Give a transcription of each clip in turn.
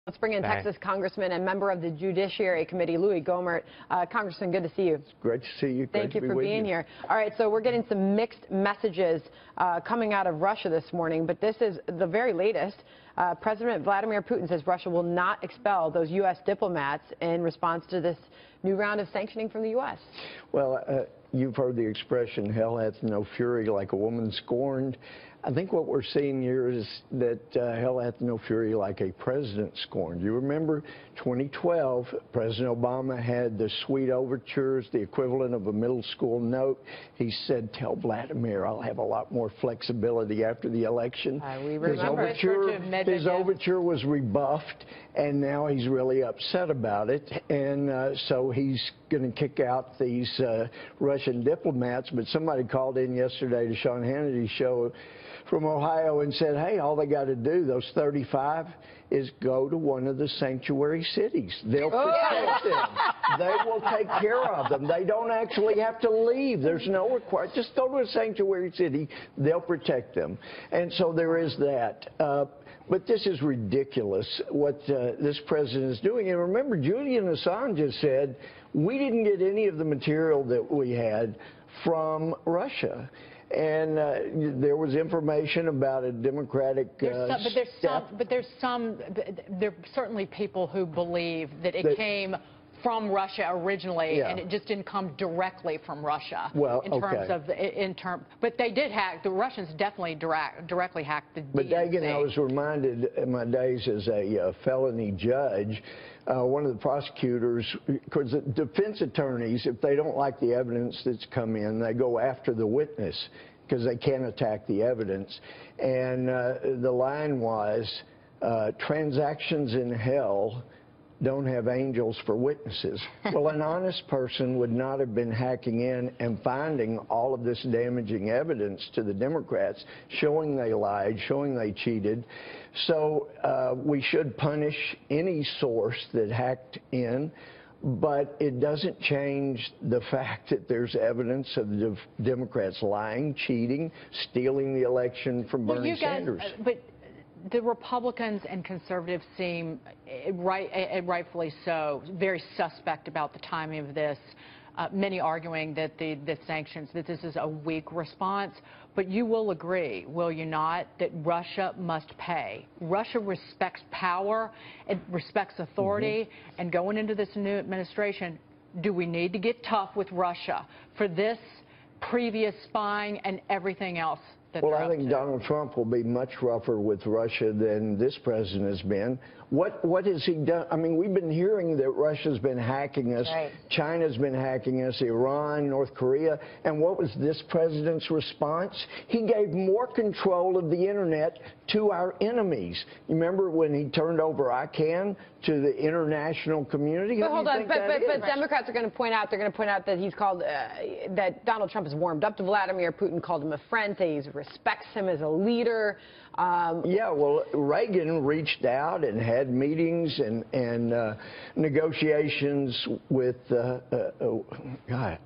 Let's bring in Texas Congressman and member of the Judiciary Committee, Louis Gohmert. Congressman, good to see you. It's great to see you. Thank you for being here. All right, so we're getting some mixed messages coming out of Russia this morning, but this is the very latest. President Vladimir Putin says Russia will not expel those U.S. diplomats in response to this new round of sanctioning from the U.S. Well, you've heard the expression, hell hath no fury like a woman scorned. I think what we're seeing here is that hell hath no fury like a president scorned. You remember 2012, President Obama had the sweet overtures, the equivalent of a middle school note. He said, tell Vladimir I'll have a lot more flexibility after the election. We remember his overture was rebuffed, and now he's really upset about it. And so he's going to kick out these Russian diplomats. But somebody called in yesterday to Sean Hannity's show from Ohio and said, hey, all they got to do, those 35, is go to one of the sanctuary cities. They'll protect them. They will take care of them. They don't actually have to leave. There's no requirement. Just go to a sanctuary city. They'll protect them. And so there is that. But this is ridiculous, what this president is doing. And remember, Julian Assange has said, we didn't get any of the material that we had from Russia. And there was information about a Democratic There are certainly people who believe that it came from Russia originally, and it just didn't come directly from Russia. Well, in terms of but they did hack. The Russians definitely directly hacked the DNC. But Dagan, I was reminded in my days as a felony judge. One of the prosecutors, because the defense attorneys, if they don't like the evidence that's come in, they go after the witness because they can't attack the evidence. And the line was, transactions in hell don't have angels for witnesses. Well, an honest person would not have been hacking in and finding all of this damaging evidence to the Democrats, showing they lied, showing they cheated. So we should punish any source that hacked in, but it doesn't change the fact that there's evidence of the Democrats lying, cheating, stealing the election from Bernie Sanders. But the Republicans and conservatives seem, rightfully so, very suspect about the timing of this. Many arguing that the sanctions, that this is a weak response. But you will agree, will you not, that Russia must pay? Russia respects power, it respects authority, and going into this new administration, do we need to get tough with Russia for this previous spying and everything else? Well, I think Donald Trump will be much rougher with Russia than this president has been. What has he done? I mean, we've been hearing that Russia's been hacking us, China's been hacking us, Iran, North Korea, and what was this president's response? He gave more control of the internet to our enemies. You remember when he turned over ICANN to the international community? But hold on, but Democrats are going to point out, that he's called, that Donald Trump has warmed up to Vladimir Putin, called him a friend, says he respects him as a leader. Yeah, well, Reagan reached out and had meetings and negotiations with, God,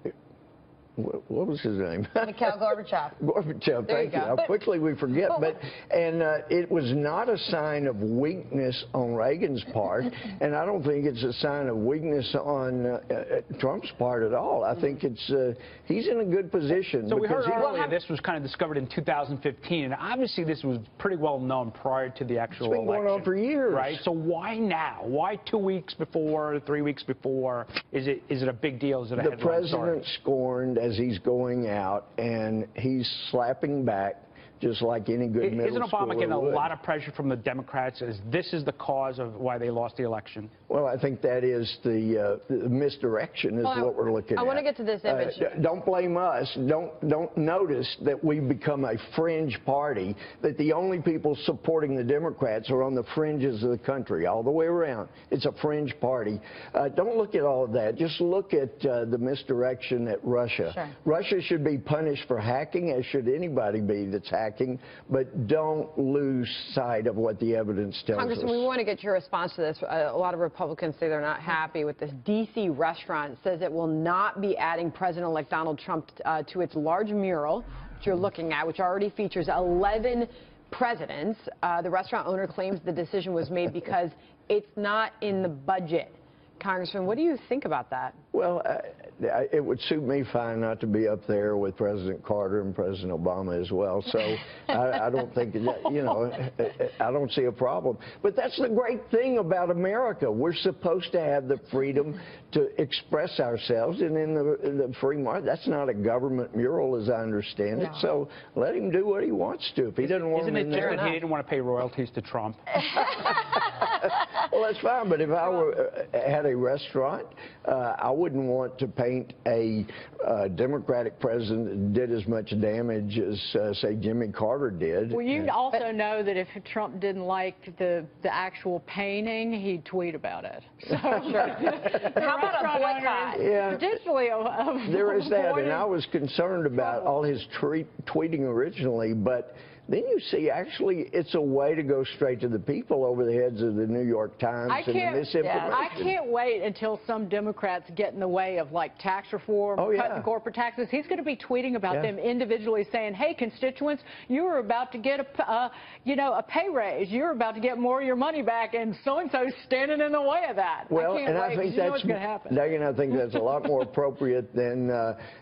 what was his name? Mikhail Gorbachev. Gorbachev, thank you. How quickly we forget. And it was not a sign of weakness on Reagan's part, and I don't think it's a sign of weakness on Trump's part at all. I think it's he's in a good position. So we heard earlier this was kind of discovered in 2015, and obviously this was pretty well known prior to the actual election. It's been going on for years. Right? So why now? Why 2 weeks before, 3 weeks before? Is it a big deal? Is it a headline story? The president scorned as he's going out, and he's slapping back just like any good middle schooler Isn't Obama getting a would. lot of pressure from the Democrats as this is the cause of why they lost the election? Well, I think that is the misdirection is what we're looking at. I want to get to this image. Don't blame us. Don't notice that we've become a fringe party, that the only people supporting the Democrats are on the fringes of the country, all the way around. It's a fringe party. Don't look at all of that. Just look at the misdirection at Russia. Sure. Russia should be punished for hacking, as should anybody be that's hacking. But don't lose sight of what the evidence tells us. Congressman, we want to get your response to this. A lot of Republicans say they're not happy with this. D.C. restaurant says it will not be adding President-elect Donald Trump to its large mural, which you're looking at, which already features 11 presidents. The restaurant owner claims the decision was made because it's not in the budget. Congressman, what do you think about that? Well, it would suit me fine not to be up there with President Carter and President Obama as well. So I don't think, I don't see a problem. But that's the great thing about America. We're supposed to have the freedom to express ourselves. And in the free market, that's not a government mural, as I understand it. So let him do what he wants to. If he doesn't want Isn't him it in just there, that he didn't want to pay royalties to Trump? well, that's fine. But if I had a restaurant, I wouldn't want to paint a Democratic president that did as much damage as, say, Jimmy Carter did. Well, you also know that if Trump didn't like the actual painting, he'd tweet about it. So, How about a boycott? Yeah. Potentially There is that, and I was concerned about all his tweeting originally, but then you see, actually, it's a way to go straight to the people over the heads of the New York Times and the misinformation. I can't wait until some Democrats get in the way of, like, tax reform, cutting corporate taxes. He's going to be tweeting about them individually, saying, hey, constituents, you're about to get a pay raise. You're about to get more of your money back, and so-and-so's standing in the way of that. Well, I can't wait. I think that's what's going to happen. Megan, I think that's a lot more appropriate than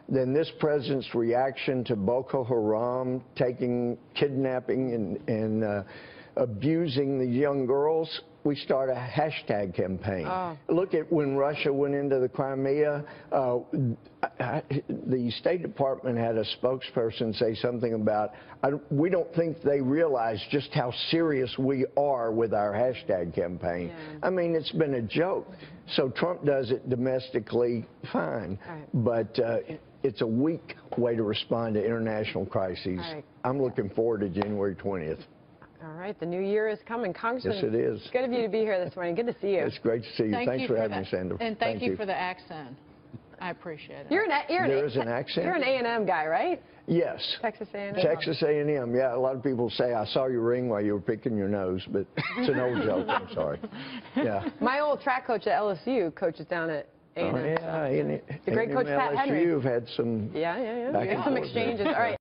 this president's reaction to Boko Haram kidnapping and abusing the young girls. We start a hashtag campaign. Look at when Russia went into the Crimea. The State Department had a spokesperson say something about, we don't think they realize just how serious we are with our hashtag campaign. I mean, it's been a joke. So Trump does it domestically, fine. But it's a weak way to respond to international crises. I'm looking forward to January 20th. All right, the new year is coming. Congressman, yes, it is. Good of you to be here this morning. Good to see you. It's great to see you. Thanks for having me, Sandra. And thank you for the accent. I appreciate it. There is an accent? You're an A&M guy, right? Yes. Texas A&M? Texas A&M, yeah. A lot of people say, I saw your ring while you were picking your nose, but it's an old joke. I'm sorry. Yeah. My old track coach at LSU coaches down at A&M. Oh, yeah. The great coach, Pat Henry. LSU have had some... Yeah. Some exchanges. All right.